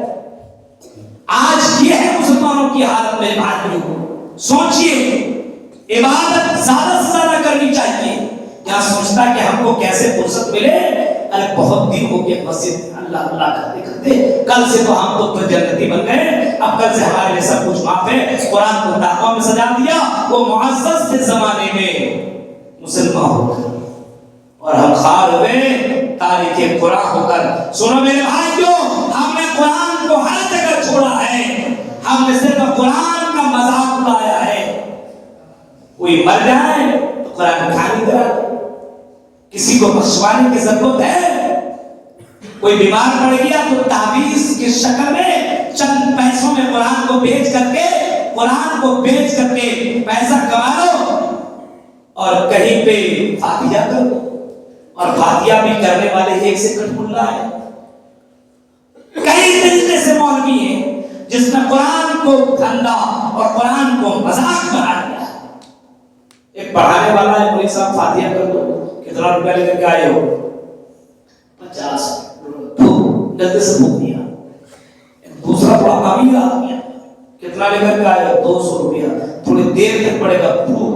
آج یہ ہے مسلمانوں کی حالت میں بھائیوں، سوچئے عبادت زیادہ سے زیادہ کرنی چاہیے، یہاں سوچتا کہ ہم کو کیسے فرصت ملے، ارے بہت دن ہو گئے مسجد اللہ اللہ کرتے کرتے، کل سے تو ہم تو جنتی بن گئے، اب کل سے ہمارے لیے سب کچھ معاف ہے، قرآن کو دعووں میں سجا دیا، وہ معزز تھے زمانے میں مسلمان ہو کر، اور ہم خار ہوئے تاریخ قرآن ہو کر۔ سنو میرے بھائیوں، ہم نے قرآن کو ہر جگہ چھوڑا ہے، ہم نے صرف قرآن کا مذاق اڑایا ہے، کوئی مر جائے تو قرآن کھانی کرا دے، کسی کو بخشوانے کی ضرورت ہے، کوئی بیمار پڑ گیا تو تعویذ کی شکل میں چند پیسوں میں قرآن کو بیچ کر کے پیسہ کما لو، اور کہیں پہ فاتحہ کرو، اور فاتحہ بھی کرنے والے ایک سے کٹ ملا ہے، کئی طریقے سے مولوی ہیں جس نے قرآن کو دھندا اور قرآن کو مذاق بنا دیا۔ ایک پڑھانے والا ہے، مولوی صاحب فاتحہ کر دو، کتنا روپیہ لے کر کے آئے ہو؟ 50، جلدی سے بھوک دیا۔ دوسرا بڑا امیر آدمی ہے، کتنا لے کر کے آئے ہو؟ 200 روپیہ، تھوڑی دیر تک پڑے گا بھوک،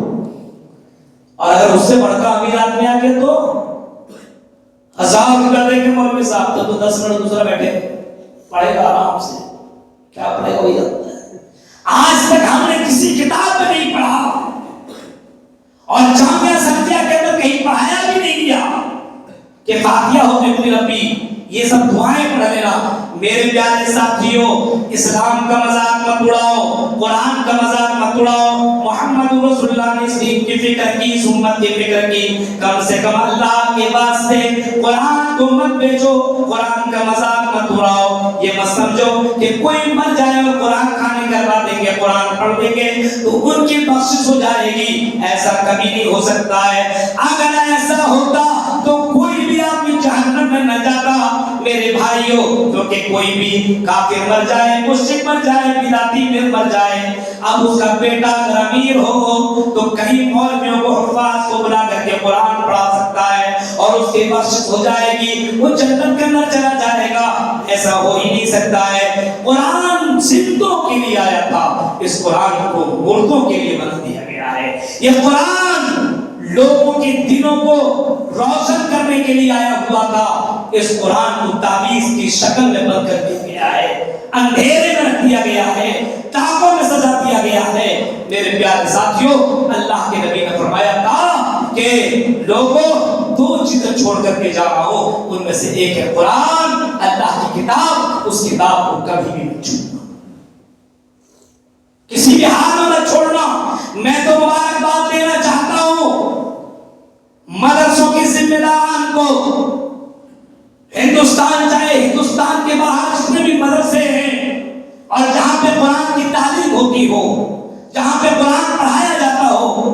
اور اگر اس سے بڑھ کر امیر آدمی آ گیا تو 1000 روپیہ دے کے مولوی صاحب تو 10 منٹ دوسرا بیٹھے پڑھے گا آرام سے، کیا پڑھے گا وہی جانتا ہے۔ آج تک ہم نے کسی کتاب میں نہیں پڑھا، اور جامعہ سمجھا کے اندر کہیں پڑھایا بھی نہیں گیا کہ فاتحہ ہو بسم ربی، یہ سب دعائیں پڑھ لینا۔ میرے پیارے ساتھیوں، اسلام کا مذاق مت اڑاؤ، قرآن کا مذاق مت اڑاؤ، محمد رسول اللہ نے اس دین کی فکر کی، اس امت کی فکر کی، کم سے کم اللہ کے واسطے قرآن کو مت بیچو، قرآن کا مذاق مت اڑاؤ، یہ مت سمجھو کہ کوئی مر جائے اور قرآن کھانے کروا دیں گے، قرآن پڑھ دیں گے تو ان کی بخشش ہو جائے گی، ایسا کبھی نہیں ہو سکتا ہے۔ اگر ایسا ہوتا تو کوئی بھی آدمی جہنم میں نہ جاتا میرے بھائیوں، کیونکہ کوئی بھی کافر مر جائے، مشرک مر جائے، بدعتی میں مر جائے، اب اس کا بیٹا اگر امیر ہو تو کہیں مولویوں کو حفاظ کو بلا کر کے قرآن پڑھا سکتا ہے اور اس کی بخشش ہو جائے گی، وہ جنت کے اندر چلا جائے گا۔ ایسا ہو ہی نہیں سکتا ہے۔ قرآن زندوں کے لیے آیا تھا، اس قرآن کو مردوں کے لیے بنا دیا گیا ہے۔ یہ قرآن لوگوں کے دلوں کو روشن کرنے کے لیے آیا ہوا تھا، اس قرآن کو تعویذ کی شکل میں بند کر دیا گیا ہے، اندھیرے میں رکھ دیا گیا ہے، تاکوں میں سجا دیا گیا ہے۔ میرے پیارے ساتھیوں، اللہ کے نبی نے فرمایا تھا کہ لوگوں 2 چیزیں چھوڑ کر کے جا رہا ہوں، ان میں سے ایک ہے قرآن، اللہ کی کتاب، اس کتاب کو کبھی بھی مت چھوڑنا، کسی بھی حال میں مت چھوڑنا۔ میں تو مبارکباد دینا چاہتا ہوں مدرسوں کے ذمہ داران کو، ہندوستان چاہے ہندوستان کے باہر جتنے بھی مدرسے ہیں اور جہاں پہ قرآن کی تعلیم ہوتی ہو، جہاں پہ قرآن پڑھایا جاتا ہو،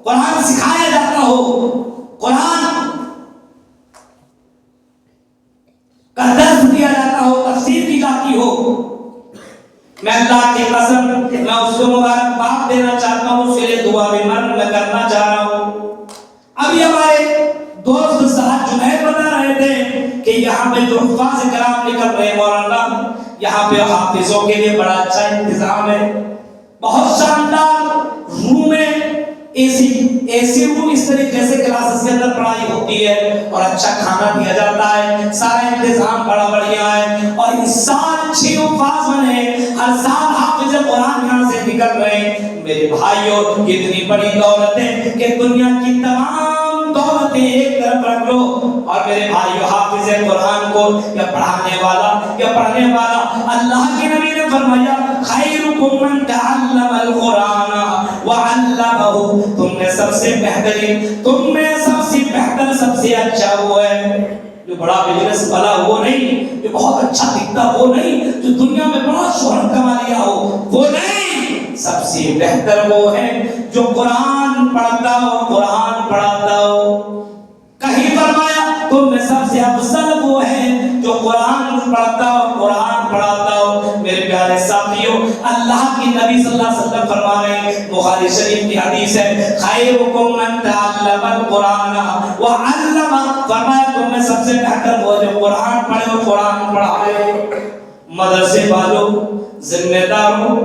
قرآن سکھایا جاتا ہو، قرآن کا درس دیا جاتا ہو، تفسیر کی جاتی ہو، میں اللہ کی قسم میں اس کو مبارکباد دینا چاہتا ہوں، اس کے لیے دعا بھی میں کرنا چاہ رہا ہوں۔ ابھی ہمارے دوست صاحب جنید بتا رہے تھے کہ یہاں پہ جو حفاظ کرام نکل رہے ہیں مولانا، یہاں پہ حافظوں کے لیے بڑا اچھا انتظام ہے، بہت شاندار روم ہے، اے سی روم، اس طریقے سے کلاسز کے اندر پڑھائی ہوتی ہے اور اچھا کھانا دیا جاتا ہے، سارا انتظام بڑا بڑھیا ہے، اور اس سال 6 حفاظ بنے، ہر سال حافظ قرآن یہاں سے نکل رہے ہیں۔ میرے بھائیوں، اتنی بڑی دولت ہے کہ دنیا کی تمام دولتیں ایک طرف رکھ لو، اور میرے بھائیوں حافظ قرآن کو یا پڑھانے والا اللہ کے نبی نے فرمایا خیرکم من تعلم القرآن وعلمہ، تم میں سب سے بہترین، تم میں سب سے بہتر، سب سے اچھا وہ ہے جو بڑا بزنس والا وہ نہیں، جو بہت اچھا دکھتا وہ نہیں، جو دنیا میں بڑا شہرت کما لیا ہو وہ نہیں، سب سے بہتر وہ ہے جو قرآن پڑھتا ہو، قرآن پڑھاتا ہو۔ کہیں فرمایا تم میں سب سے افضل پڑھتا ہو، قرآن پڑھاتا ہو۔ میرے پیارے ساتھیوں، اللہ کی نبی صلی اللہ علیہ وسلم فرما رہے ہیں، بخاری شریف کی حدیث ہے، خیرکم من تعلم القرآن وعلم، فرمایا تم میں سب سے بہتر وہ جو قرآن پڑھے اور قرآن پڑھائے۔ مدرسے والوں، ذمہ داروں،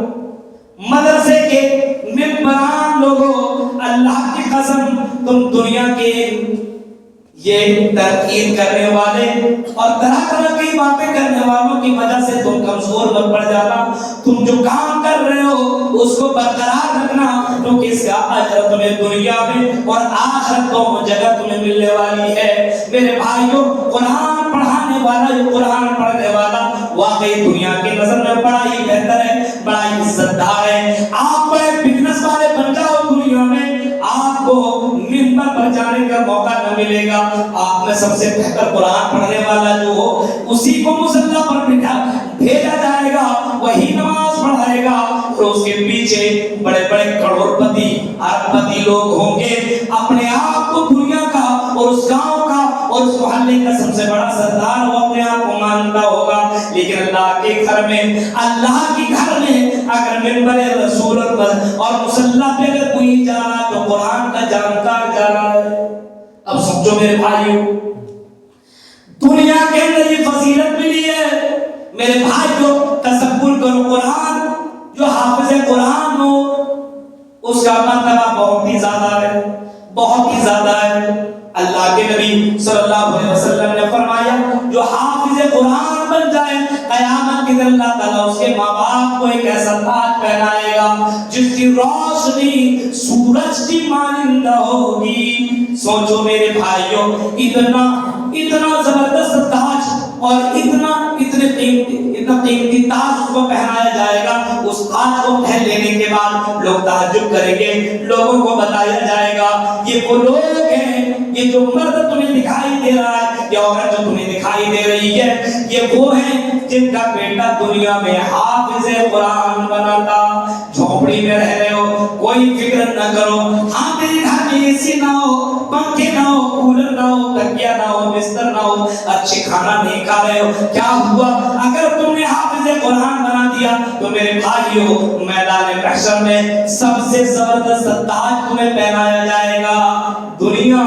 مدرسے کے ممبران لوگوں، اللہ کی قسم تم دنیا کے یہ تنقید کرنے والے اور طرح طرح کی باتیں کرنے والوں کی وجہ سے تم کمزور مت پڑ جانا۔ تم جو کام کر رہے ہو اس کو برقرار رکھنا، کیونکہ اس کا اجر تمہیں دنیا میں اور آخرت دونوں جگہ تمہیں ملنے والی ہے۔ میرے بھائیوں، قرآن پڑھانے والا، یہ قرآن پڑھنے والا واقعی دنیا کی نظر میں بڑا ہی بہتر ہے، بڑا ہی عزت دار ہے۔ آپ بڑے بزنس والے بن جاؤ دنیا میں، آپ کو منبر پر جانے کا موقع نہ ملے گا۔ آپ میں سب سے بہتر قرآن پڑھنے والا جو ہو اسی کو مصلی پر بھیجا جائے گا، وہی نماز پڑھائے گا، اور اس کے پیچھے بڑے بڑے کروڑ پتی ارب پتی لوگ ہوں گے۔ اپنے آپ کو دنیا کا اور اس گاؤں کا اور اس محلے کا سب سے بڑا سردار وہ اپنے آپ کو مانتا ہوگا، لیکن اللہ کے گھر میں، اللہ کے گھر میں اگر منبر رسول اور مصلی پہ اگر کوئی جا رہا تو قرآن کا جانکار جا رہا ہے۔ اب سمجھو میرے بھائیو، دنیا کے اندر یہ فضیلت ملی ہے۔ میرے بھائیو تصور کرو، قرآن جو حافظ قرآن ہو اس کا مرتبہ بہت ہی زیادہ ہے، بہت ہی زیادہ ہے۔ اللہ کے نبی صلی اللہ علیہ وسلم نے فرمایا جو حافظ قرآن بن جائے قیامت کے دن اللہ تعالیٰ اس کے ماں باپ کو ایک ایسا تاج پہنائے گا جس کی روشنی سورج کی مانند ہوگی۔ سوچو میرے بھائیوں، اتنا زبردست تاج اور اتنا قیمتی تاج اس کو پہنایا جائے گا۔ اس تاج کو پہن لینے کے بعد لوگ تعجب کریں گے، لوگوں کو بتایا جائے گا یہ وہ لوگ ہیں، یہ جو مرد تمہیں دکھائی دے رہا ہے، یہ عورت جو تمہیں دکھائی دے رہی ہے، یہ وہ ہیں جن کا بیٹا دنیا میں حافظ قرآن بنا تھا۔ جھونپڑی میں رہ رہے ہو، کوئی فکر نہ کرو، ہاں تیرے گھر میں اے سی نہ ہو، پنکھے نہ ہو، کولر نہ ہو، تکیا نہ ہو، بستر نہ ہو، اچھے کھانا نہیں کھا رہے ہو، کیا ہوا؟ اگر تم نے حافظ قرآن بنا دیا تو میرے بھائیو میدان محشر میں سب سے زبردست تاج تمہیں پہنایا جائے گا۔ دنیا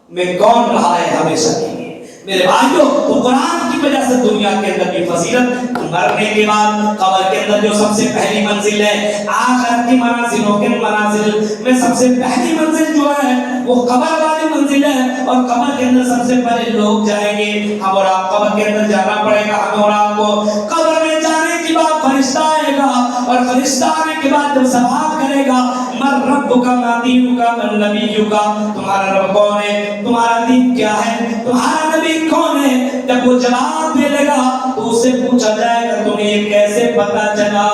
میں کون رہا ہے ہمیشہ کے لیے؟ میرے بھائیو، تو قرآن کی وجہ سے دنیا کے اندر کی فضیلت، مرنے کے بعد قبر کے اندر جو سب سے پہلی منزل ہے، آخرت کی منازلوں کے منازل میں سب سے پہلی منزل جو ہے وہ قبر والی منزل ہے، اور قبر کے اندر سب سے پہلے لوگ جائیں گے۔ ہم اور آپ قبر کے اندر جانا پڑے گا، ہم اور آپ کو قبر میں جانے کے بعد فرشتہ آئے گا، اور فرشتہ آنے کے بعد جب سوال کرے گا من ربک ما دینک من نبیک، تمہارا رب کون ہے، تمہارا دین کیا ہے، تمہارا نبی کون ہے؟ جب وہ جواب دے لے گا تو اس سے پوچھا جائے گا تمہیں یہ کیسے پتا چلا،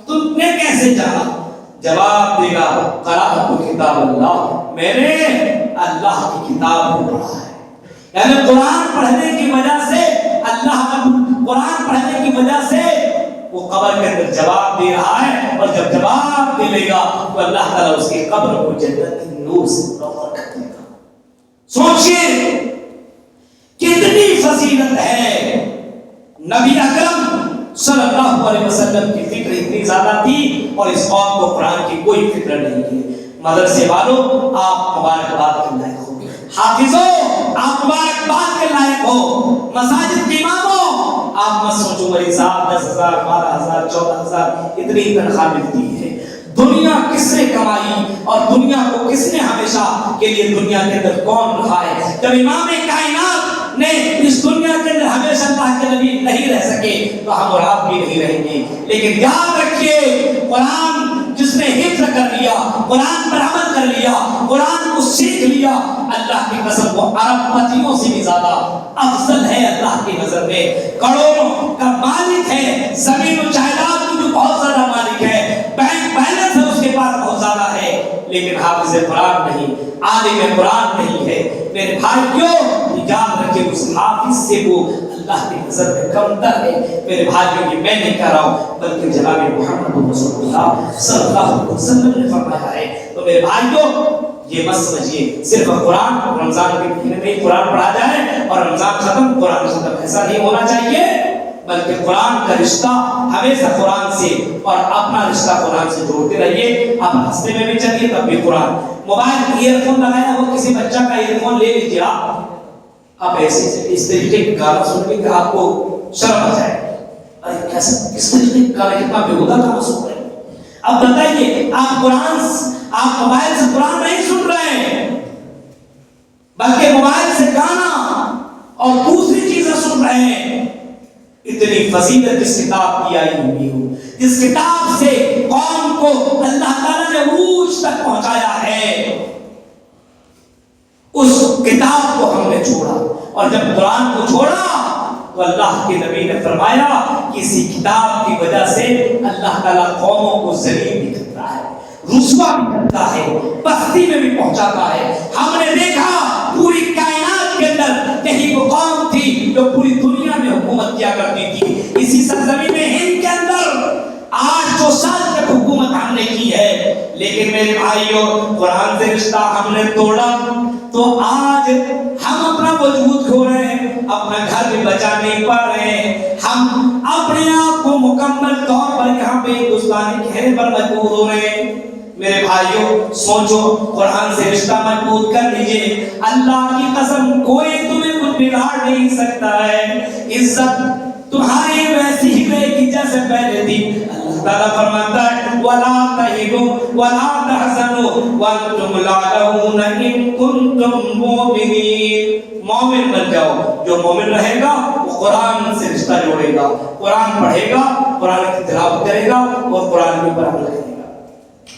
تم نے کیسے جانا؟ جواب دے گا قرأت کتاب اللہ، میں نے اللہ کی کتاب کو پڑھا ہے۔ یعنی قرآن پڑھنے کی وجہ سے، اللہ کا قرآن پڑھنے کی وجہ سے وہ قبر کے اندر جواب دے رہا ہے، اور جب جواب دے لے گا تو اللہ تعالیٰ اس کی قبر کو جنت کے نور سے منور کر دے گا۔ سوچئے کتنی فضیلت ہے۔ نبی اکرم صلی اللہ علیہ وسلم کی فکر اتنی زیادہ تھی اور اس قوم کو قرآن کی کوئی فکر نہیں تھی۔ مدرسے والوں آپ مبارکباد کے لائق ہو، حافظوں آپ مبارکباد کے لائق ہو، مساجد کے اماموں آپ مت سوچو میری صاحب 10,000 12,000 14,000 اتنی تنخواہ ملتی ہے۔ دنیا کس نے کمائی اور دنیا کو کس نے ہمیشہ کے لیے دنیا کے اندر کون رہا ہے؟ جب امام کائنات نے اس دنیا کے اندر ہمیشہ اللہ کے نبی نہیں رہ سکے تو ہم اور آپ بھی نہیں رہیں گے۔ لیکن یاد رکھیے قرآن جس نے حفظ کر لیا، قرآن پر عمل کر لیا، قرآن کو سیکھ لیا، اللہ کی قسم وہ عرب پتیوں سے بھی زیادہ افضل ہے اللہ کی نظر میں، کروڑوں کا مالک ہے، زمین و جائیداد کی جو بہت زیادہ مالک ہے، بینک بیلنس ہے اس کے پاس بہت زیادہ ہے، لیکن حافظ قرآن نہیں، عالم قرآن نہیں ہے۔ میرے بھائیوں یاد رکھے اس حافظ سے وہ اللہ کی نظر میں کم تر ہے۔ میرے بھائیوں یہ میں نہیں کہہ رہا ہوں بلکہ جناب محمد رسول اللہ صلی اللہ علیہ وسلم نے فرمایا ہے۔ تو میرے بھائیوں یہ مت سمجھیے صرف قرآن رمضان کے مہینے میں قرآن پڑھا جائے اور رمضان ختم قرآن ختم، ایسا نہیں ہونا چاہیے، بلکہ قرآن کا رشتہ ہمیشہ قرآن سے اور اپنا رشتہ قرآن سے جوڑتے رہیے. آپ ہستے میں بھی چلیے تب بھی قرآن. موبائل ایئر فون لگایا ہو کسی بچہ کا ایئر فون لے لیجیے آپ ایسے اس طریقے کا گانا سن کے کہ آپ کو شرم آ جائے. ارے کیسے کس طریقے کا گانا، کتنا بےہودہ گانا سن رہے ہیں. اب بتائیے آپ موبائل سے قرآن نہیں سن رہے ہیں بلکہ موبائل سے گانا اور دوسری چیزیں سن رہے ہیں. اتنی فضیلت جس کتاب کی آئی ہوئی ہو، جس کتاب سے قوم کو اللہ تعالیٰ نے عروج تک پہنچایا ہے، اس کتاب کو ہم نے چھوڑا. اور جب قرآن کو چھوڑا تو اللہ کے نبی نے فرمایا کہ اسی کتاب کی وجہ سے اللہ تعالیٰ قوموں کو ذلیل بھی کرتا ہے، رسوا بھی کرتا ہے، پستی میں بھی پہنچاتا ہے. ہم نے دیکھا پوری کائنات کے اندر یہی وہ قوم تھی جو پوری دنیا میں حکومت کیا کرتی تھی. اسی سرزمین میں ہند کے اندر 800 سال تک حکومت ہم نے کی ہے. لیکن میرے بھائیوں، قرآن سے رشتہ ہم نے توڑا تو آج ہم اپنا وجود کھو رہے ہیں، اپنا گھر بھی بچا نہیں پا رہے ہیں. ہم اپنے آپ کو مکمل طور پر یہاں پہ ہندوستانی کہنے پر مجبور ہو رہے ہیں. میرے بھائیوں سوچو، قرآن سے رشتہ مضبوط کر لیجئے. اللہ کی قسم کوئی تمہیں کچھ بگاڑ نہیں سکتا ہے. عزت تمہاری ویسی ہی رہے گی جیسے پہلے تھی. اللہ تعالیٰ فرماتا ہے وَلَا تَهِنُوا وَلَا تَحْزَنُوا وَأَنْتُمُ الْأَعْلَوْنَ إِن كُنتُم مُّؤْمِنِينَ. مومن بن جاؤ. جو مومن رہے گا وہ قرآن سے رشتہ جوڑے گا، قرآن پڑھے گا، قرآن کی تلاوت کرے گا اور قرآن کے اوپر عمل کرے گا.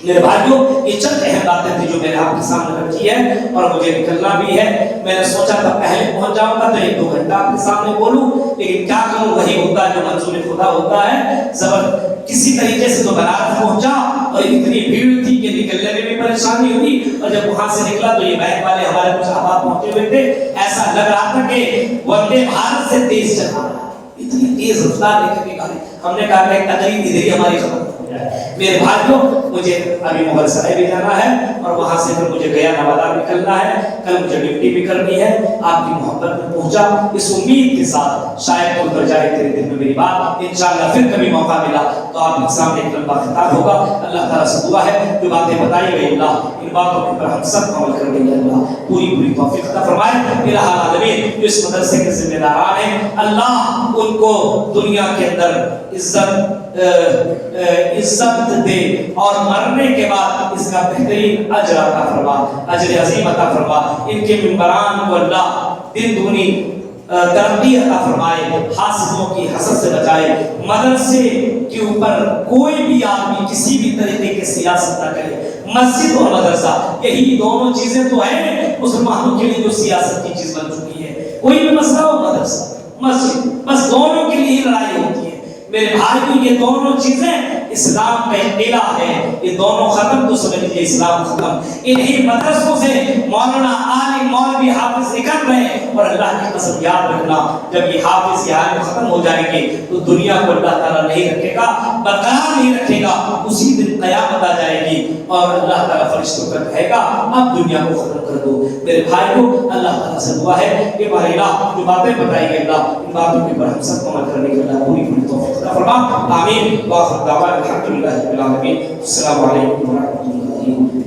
میرے بھائیوں، یہ چند اہم باتیں تھیں جو میں نے آپ کے سامنے رکھی ہے اور مجھے نکلنا بھی ہے. میں نے سوچا تھا پہلے پہنچ جاؤں گا تو 1-2 گھنٹہ آپ کے سامنے بولوں، لیکن کیا کروں، وہی ہوتا ہے جو منظور خدا ہوتا ہے. کسی طریقے سے تو بنارس پہنچا اور اتنی بھیڑ تھی کہ نکلنے میں بھی پریشانی ہوئی، اور جب وہاں سے نکلا تو یہ بینک والے ہمارے کچھ احباب پہنچے ہوئے تھے. ایسا لگ رہا تھا کہ وندے بھارت سے تیز چل رہا ہے، اتنی تیز رفتار لے کر کے گاڑی. ہم نے کہا کہ تقریب ادھر ہی ہماری ختم. میرے بھائیوں، مجھے ابھی مغل سرائے بھی جانا ہے اور وہاں سے پھر مجھے گیا نوادہ بھی کرنا ہے. کل مجھے ڈیوٹی بھی کرنی ہے. آپ کی محبت میں پہنچا اس امید کے ساتھ شاید کھل کر جائے تیرے دل میں میری بات. انشاءاللہ پھر کبھی موقع ملا تو آپ کے سامنے ایک لمبا خطاب ہوگا. اللہ تعالیٰ سے دعا ہے جو باتیں بتائی گئی اللہ ان باتوں کے اوپر ہم سب عمل کرنے کے اللہ پوری توفیق عطا فرمائے. الہ العالمین جو اس مدرسے کے ذمہ داران ہیں اللہ ان کو دنیا کے اندر عزت دے اور مرنے کے بعد اس کا بہترین اجر عطا فرما، اجر عظیم عطا فرما. ان کے ممبران کو اللہ دن دگنی ترقی عطا فرمائے، حاسدوں کی حسد سے بچائے. مدرسے کے اوپر کوئی بھی آدمی کسی بھی طریقے کی سیاست نہ کرے. مسجد اور مدرسہ یہی دونوں چیزیں تو ہیں مسلمانوں کے لیے جو سیاست کی چیز بن چکی ہے. کوئی بھی مسئلہ ہو مدرسہ مسجد، بس دونوں کے لیے لڑائی ہوتی ہے. میرے بھائیوں، یہ دونوں چیزیں اسلام کا ایک قلعہ ہے. یہ دونوں ختم تو سمجھ لیجیے اسلام ختم. انہی مدرسوں سے مولانا عالم مولوی حافظ نکل رہے ہیں. اور اللہ کی قسم یاد رکھنا، جب یہ حافظ یہ عالم ختم ہو جائیں گے تو دنیا کو اللہ تعالیٰ نہیں رکھے گا، برقرار نہیں رکھے گا. اسی دن قیامت آ جائے گی اور اللہ تعالیٰ فرشتوں کا کہے گا اب دنیا کو ختم کر دو. میرے بھائیوں، اللہ تعالیٰ سے دعا ہے کہ بھائی اللہ جو باتیں بتائی گئی اللہ ان باتوں کے اوپر ہم سب کو عمل کرنے کے اللہ پوری توفیق عطا فرما. آمین. واخر دعوانا الحمدللہ رب العالمین. السلام علیکم ورحمۃ اللہ.